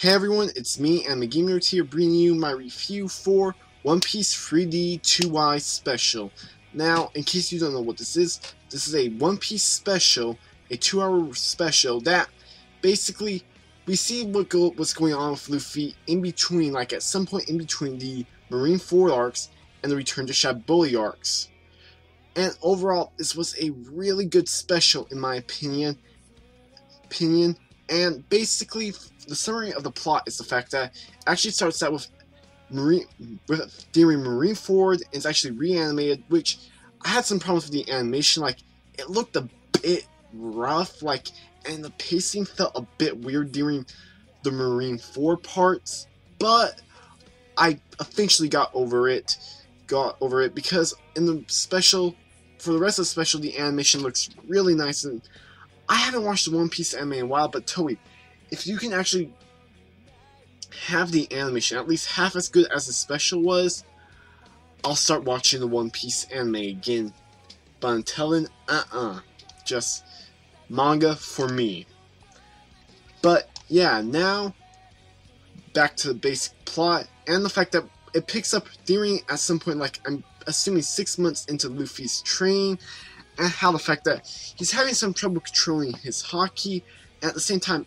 Hey everyone, it's me, and McGamer here, bringing you my review for One Piece 3D2Y special. Now, in case you don't know what this is a One Piece special, a 2-hour special that basically we see what's going on with Luffy in between, like at some point in between the Marineford arcs and the Return to Shaboli arcs. And overall, this was a really good special in my opinion. And basically, the summary of the plot is the fact that it actually starts out with during Marineford, and it's actually reanimated, which I had some problems with the animation. Like, it looked a bit rough, and the pacing felt a bit weird during the Marineford parts, but I eventually got over it because in the special, for the rest of the special, the animation looks really nice. And I haven't watched the One Piece anime in a while, but Toei, if you can actually have the animation at least half as good as the special was, I'll start watching the One Piece anime again. But until then, just manga for me. But yeah, now back to the basic plot and the fact that it picks up during at some point, like I'm assuming 6 months into Luffy's training, and how the fact that he's having some trouble controlling his haki, and at the same time,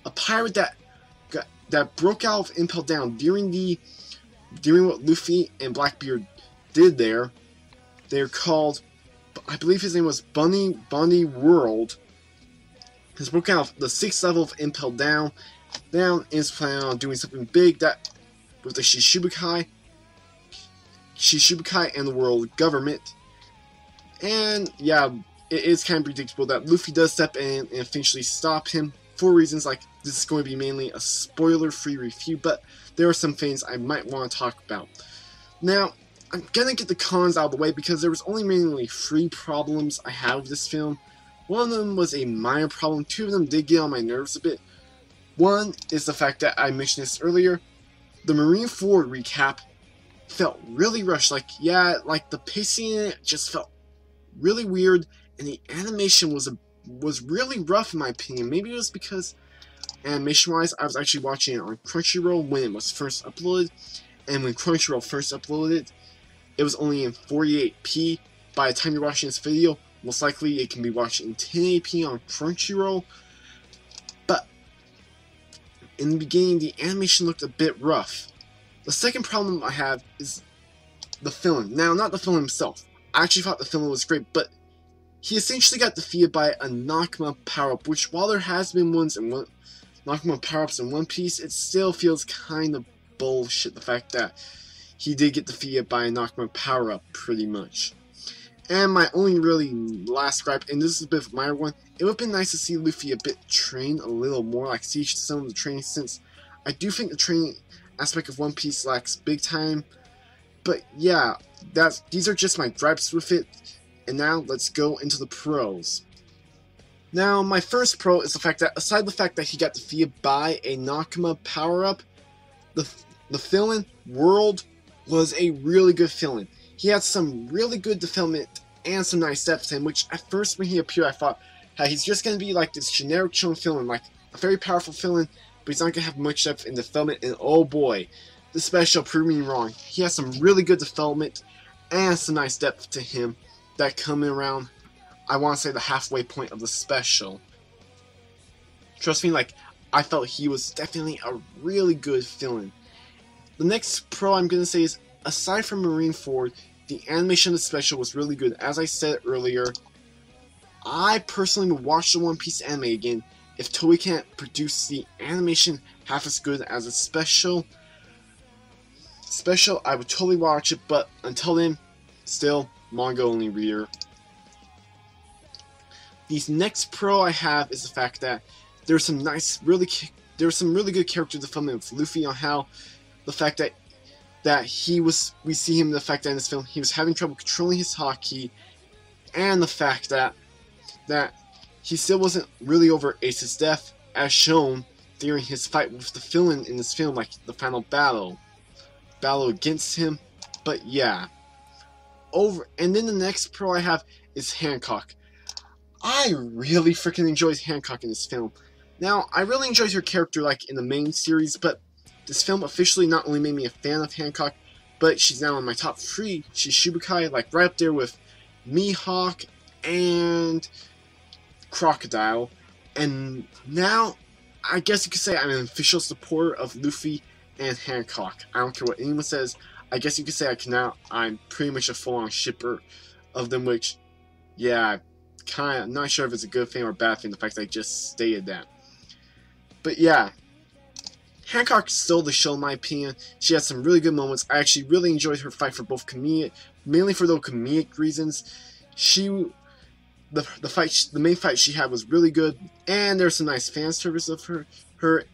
a pirate that broke out of Impel Down during what Luffy and Blackbeard did there. They're called, I believe his name was Bunny World. Has broken out of the 6th level of Impel Down, and is planning on doing something big that with the Shishibukai and the world government. And yeah, it is kind of predictable that Luffy does step in and eventually stop him for reasons like this is going to be mainly a spoiler-free review, but there are some things I might want to talk about. Now, I'm gonna get the cons out of the way because there was only mainly 3 problems I had with this film. One of them was a minor problem, 2 of them did get on my nerves a bit. One is the fact that I mentioned this earlier, the Marineford recap felt really rushed. The pacing in it just felt really weird, and the animation was really rough in my opinion. Maybe it was because animation-wise, I was actually watching it on Crunchyroll when it was first uploaded, and when Crunchyroll first uploaded it, it was only in 48p. By the time you're watching this video, most likely it can be watched in 1080p on Crunchyroll. But in the beginning, the animation looked a bit rough. The second problem I have is the villain. Now, not the villain himself. I actually thought the villain was great, but he essentially got defeated by a Nakama power-up, which while there has been Nakama power-ups in One Piece, it still feels kind of bullshit, the fact that he did get defeated by a Nakama power-up, pretty much. And my only really last gripe, and this is a bit of a minor one, it would have been nice to see Luffy a bit train a little more, like see some of the training, since I do think the training aspect of One Piece lacks big time. But yeah, these are just my gripes with it. And now let's go into the pros. Now, my first pro is the fact that, aside the fact that he got defeated by a Nakama power-up, the villain, World, was a really good villain. He had some really good development and some nice depth to him, which at first when he appeared I thought, hey, he's just going to be like this generic chilling villain, like a very powerful villain, but he's not going to have much depth in development, and oh boy, the special proved me wrong. He has some really good development and some nice depth to him that come in around, I want to say, the halfway point of the special. Trust me, I felt he was definitely a really good villain. The next pro I'm going to say is, aside from Marineford, the animation of the special was really good. As I said earlier, I personally would watch the One Piece anime again if Toei can't produce the animation half as good as a special. I would totally watch it, but until then, still manga only reader. The next pro I have is the fact that there's some really good character development with Luffy, on how the fact that we see him, the fact that in this film he was having trouble controlling his haki, and the fact that he still wasn't really over Ace's death, as shown during his fight with the villain in this film, like the final battle against him. But yeah, and then the next pro I have is Hancock. I really freaking enjoyed Hancock in this film. Now, I really enjoyed her character like in the main series, but this film officially not only made me a fan of Hancock, but she's now in my top 3 Shishibukai, like right up there with Mihawk and Crocodile. And now, I guess you could say I'm an official supporter of Luffy and Hancock. I don't care what anyone says. I guess you could say I'm pretty much a full-on shipper of them, which, yeah, I'm not sure if it's a good thing or a bad thing, the fact that I just stated that. But yeah, Hancock stole the show in my opinion. She had some really good moments. I actually really enjoyed her fight for both comedic, mainly for those comedic reasons. The main fight she had was really good, and there's some nice fan service of her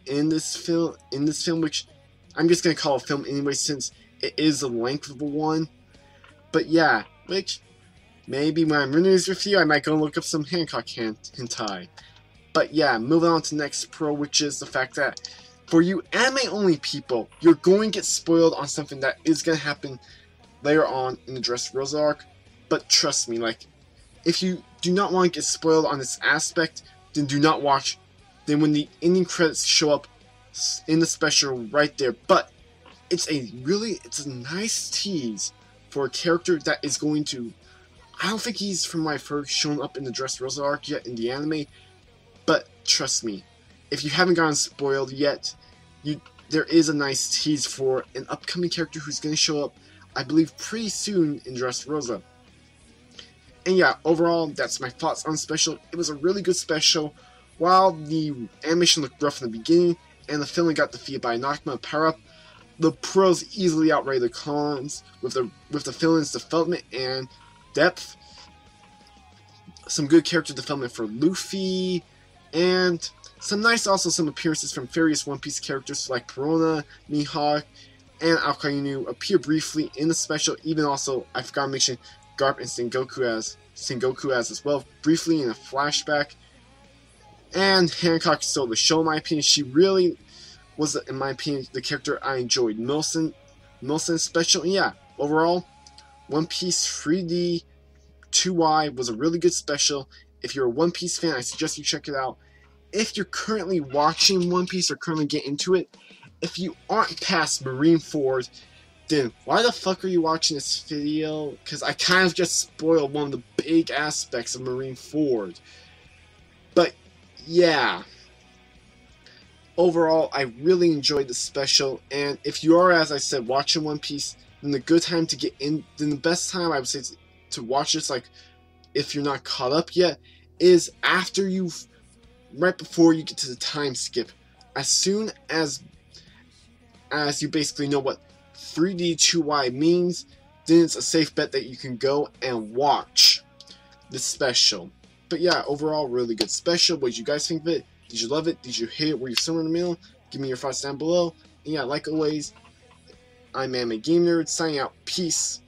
in this film, which I'm just gonna call a film anyway since it is a length of a one. But yeah, which maybe when I'm running this review, I might go and look up some Hancock hentai. But yeah, moving on to the next pro, which is the fact that for you anime-only people, you're going to get spoiled on something that is going to happen later on in the Dressrosa arc. But trust me, like, if you do not want to get spoiled on this aspect, then do not watch. Then when the ending credits show up in the special right there. But it's a nice tease for a character that is going to... I don't think he's from my first shown up in the Dressrosa arc yet in the anime. But trust me, if you haven't gotten spoiled yet, there is a nice tease for an upcoming character who's going to show up, I believe, pretty soon in Dressrosa. And yeah, overall, that's my thoughts on special. It was a really good special. While the animation looked rough in the beginning, and the villain got defeated by a Nakama power-up, the pros easily outweigh the cons with the villain's development and depth. Some good character development for Luffy, and some appearances from various One Piece characters like Perona, Mihawk, and Akainu appear briefly in the special. Even also, I forgot to mention Garp and Sengoku as well, briefly in a flashback. And Hancock stole the show in my opinion. She really was, in my opinion, the character I enjoyed most in special. And yeah, overall, One Piece 3D2Y was a really good special. If you're a One Piece fan, I suggest you check it out. If you're currently watching One Piece or currently get into it, if you aren't past Marineford, then why the fuck are you watching this video? Because I kind of just spoiled one of the big aspects of Marineford. But yeah, overall, I really enjoyed the special. And if you are, as I said, watching One Piece, then the best time I would say to watch this, like if you're not caught up yet, is after right before you get to the time skip. As soon as you basically know what 3D2Y means, then it's a safe bet that you can go and watch the special. But yeah, overall, really good special. What did you guys think of it? Did you love it? Did you hate it? Were you somewhere in the middle? Give me your thoughts down below. And yeah, like always, I'm Anime Game Nerd, signing out. Peace.